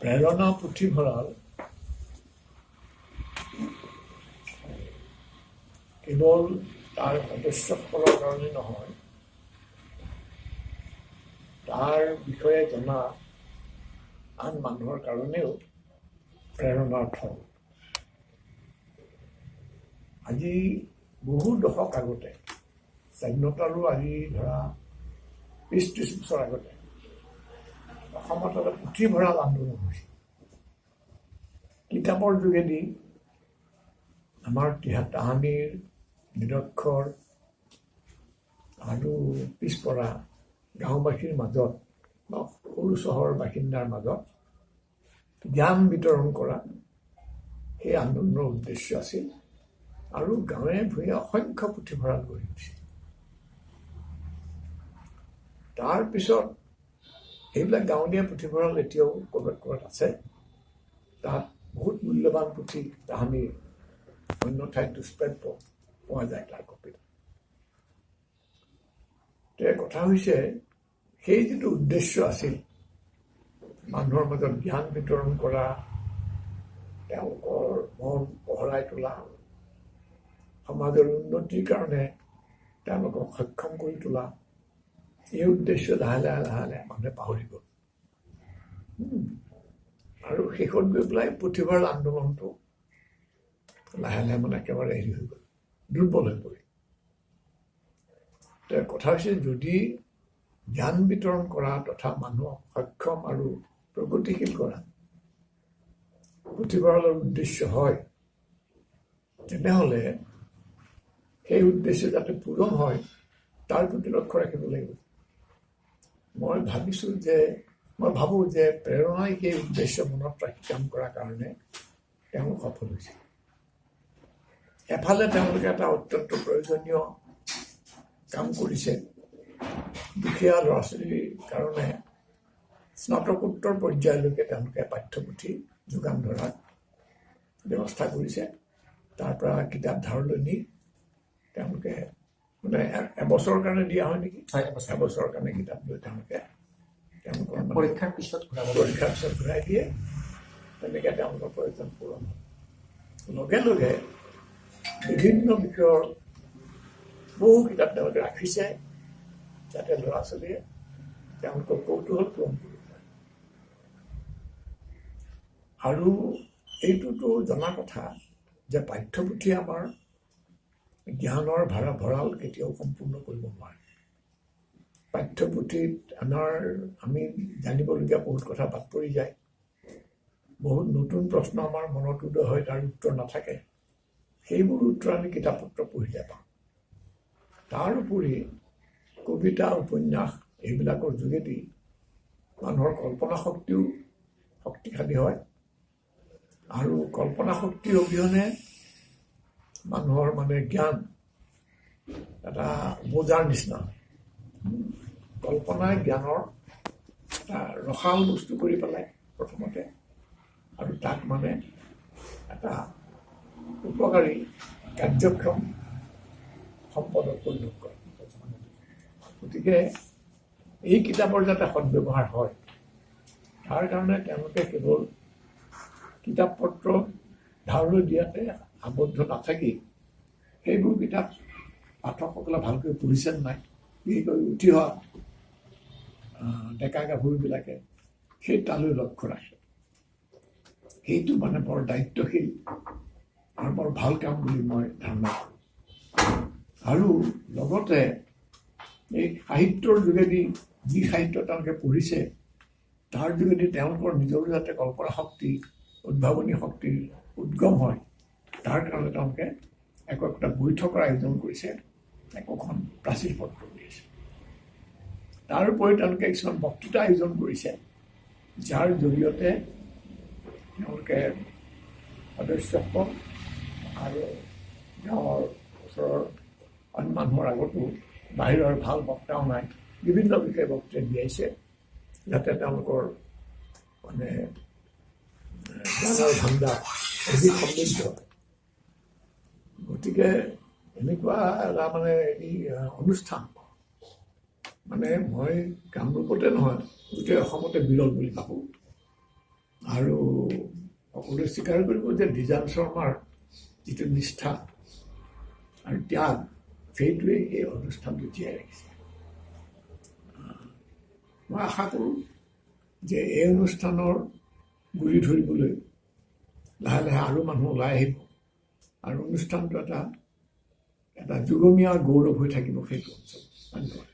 প্ৰেৰণা পুথিভঁৰাল কেৱল তাৰ সদস্যসকলৰ কাৰণে নহয়, তাৰ বিষয়ে জনা আন মানুহৰ কাৰণেও প্ৰেৰণাৰ থল। আজি বহু দশক আগতে, স্বাধীনতাৰো আজি ধৰা ২০-৩০ বছৰ আগতে অসমত এটা পুথিভঁৰাল আন্দোলন হৈছিল। কিতাপৰ যোগেদি আমাৰ তাহানিৰ নিৰক্ষৰ আৰু পিছপৰা গাঁওবাসীৰ মাজত বা সৰু চহৰ বাসিন্দাৰ মাজত জ্ঞান বিতৰণ কৰা সেই আন্দোলনৰ উদ্দেশ্য আছিল। আৰু গাঁৱে ভূঞে অসংখ্য পুথিভঁৰাল গঢ়ি উঠিছিল। তাৰপিছত এইবিলাক গাঁৱলীয়া পুথিভঁৰাল এতিয়াও ক'ৰবাত ক'ৰবাত আছে। তাত বহুত মূল্যৱান পুথি তাহানিৰ অন্য ঠাইত দুষ্প্ৰাপ্য পোৱা যায় তাৰ কপিত। কথা হৈছে, সেই যিটো উদ্দেশ্য আছিল মানুহৰ মাজত জ্ঞান বিতৰণ কৰা, তেওঁলোকৰ মন পহৰাই তোলা, সমাজৰ উন্নতিৰ কাৰণে তেওঁলোকক সক্ষম কৰি তোলা, এই উদ্দেশ্য লাহে লাহে মানুহে পাহৰি গ'ল। আৰু শেষত গৈ পেলাই পুথিভঁৰাল আন্দোলনটো লাহে লাহে একেবাৰে হেৰি হৈ গ'ল, দুৰ্বল হৈ পৰিল। কথা হৈছে, যদি জ্ঞান বিতৰণ কৰা তথা মানুহক সক্ষম আৰু প্ৰগতিশীল কৰা পুথিভঁৰালৰ উদ্দেশ্য হয়, তেনেহ'লে সেই উদ্দেশ্য যাতে পূৰণ হয় তাৰ প্ৰতি লক্ষ্য ৰাখিব লাগিব। মই ভাবোঁ যে প্ৰেৰণাই সেই উদ্দেশ্য মনত ৰাখি কাম কৰাৰ কাৰণে তেওঁলোক সফল হৈছে। এফালে তেওঁলোকে এটা অত্যন্ত প্ৰয়োজনীয় কাম কৰিছে, দুখীয়া ল'ৰা ছোৱালীৰ কাৰণে স্নাতকোত্তৰ পৰ্যায়লৈকে তেওঁলোকে পাঠ্যপুথি যোগান ধৰাৰ ব্যৱস্থা কৰিছে। তাৰ পৰা কিতাপ ধাৰলৈ নি তেওঁলোকে এবছৰৰ কাৰণে দিয়া হয় নেকি, এবছৰৰ কাৰণে কিতাপ লৈ তেওঁলোকৰ পৰীক্ষাৰ পিছত ঘূৰাই দিয়ে। তেনেকৈ তেওঁলোকৰ প্ৰয়োজন পূৰণ হয়। লগে লগে বিভিন্ন বিষয়ৰ বহু কিতাপ তেওঁলোকে ৰাখিছে, যাতে ল'ৰা ছোৱালীয়ে তেওঁলোকৰ কৌতূহল পূৰণ কৰিব পাৰে। আৰু এইটোতো জনা কথা যে পাঠ্যপুথি আমাৰ জ্ঞানৰ ভঁৰাল কেতিয়াও সম্পূৰ্ণ কৰিব নোৱাৰে। পাঠ্যপুথিত আমি জানিবলগীয়া বহুত কথা বাদ পৰি যায়। বহুত নতুন প্ৰশ্ন আমাৰ মনত উদয় হয়, তাৰ উত্তৰ নাথাকে। সেইবোৰ উত্তৰ আমি কিতাপ পত্ৰ পঢ়িলে পাওঁ। তাৰ উপৰি কবিতা, উপন্যাস এইবিলাকৰ যোগেদি মানুহৰ কল্পনা শক্তিও শক্তিশালী হয়। আৰু কল্পনা শক্তিৰ অবিহনে মানুহৰ জ্ঞান এটা বোজাৰ নিচিনা। কল্পনাই জ্ঞানৰ এটা ৰসাল বস্তু কৰি পেলাই প্ৰথমতে, আৰু তাক এটা উপকাৰী কাৰ্যক্ষম সম্পদত পৰিণত কৰে। গতিকে এই কিতাপৰ যাতে সদ্ব্যৱহাৰ হয়, তাৰ কাৰণে তেওঁলোকে কেৱল কিতাপ পত্ৰ ধাৰলৈ দিয়াতে আবদ্ধ নাথাকি সেইবোৰ কিতাপ পাঠকসকলে ভালকৈ পঢ়িছে নাই, বিশেষকৈ উঠি অহা ডেকা গাভৰুবিলাকে সেই তালৈ লক্ষ্য ৰাখে। সেইটো বৰ দায়িত্বশীল আৰু বৰ ভাল কাম বুলি মই ধাৰণা কৰোঁ। আৰু লগতে এই সাহিত্যৰ যোগেদি যি সাহিত্য তেওঁলোকে পঢ়িছে, তাৰ যোগেদি তেওঁলোকৰ নিজৰ যাতে কল্পনা শক্তি, উদ্ভাৱনী শক্তিৰ উদ্গম হয়, তাৰ কাৰণে তেওঁলোকে একোটা বৈঠকৰ আয়োজন কৰিছে, একোখন প্ৰাচীৰ পত্ৰ উলিয়াইছে। তাৰ উপৰি তেওঁলোকে কিছুমান বক্তৃতা আয়োজন কৰিছে, যাৰ জৰিয়তে তেওঁলোকে সদস্যসকল আৰু গাঁৱৰ ওচৰৰ অন্য মানুহৰ আগতো, বাহিৰৰ ভাল বক্তাও নাই, বিভিন্ন বিষয়ে বক্তৃতা দিয়াইছে, যাতে তেওঁলোকৰ জ্ঞানৰ ভাণ্ডাৰ অধিক সমৃদ্ধ হয়। গতিকে এনেকুৱা এটা অনুষ্ঠান মই কামৰূপতে নহয়, গোটেই অসমতে বিৰল বুলি ভাবোঁ। আৰু সকলোৱে স্বীকাৰ কৰিব যে দ্বিজান শৰ্মাৰ যিটো নিষ্ঠা আৰু ত্যাগ সেইটোৱে এই অনুষ্ঠানটো জীয়াই ৰাখিছে মই আশা কৰোঁ যে এই অনুষ্ঠানৰ গুৰি ধৰিবলৈ লাহে লাহে আৰু মানুহ ওলাই আহিব আৰু অনুষ্ঠানটো এটা যুগমীয়া গৌৰৱ হৈ থাকিব সেইটো অঞ্চল ধন্যবাদ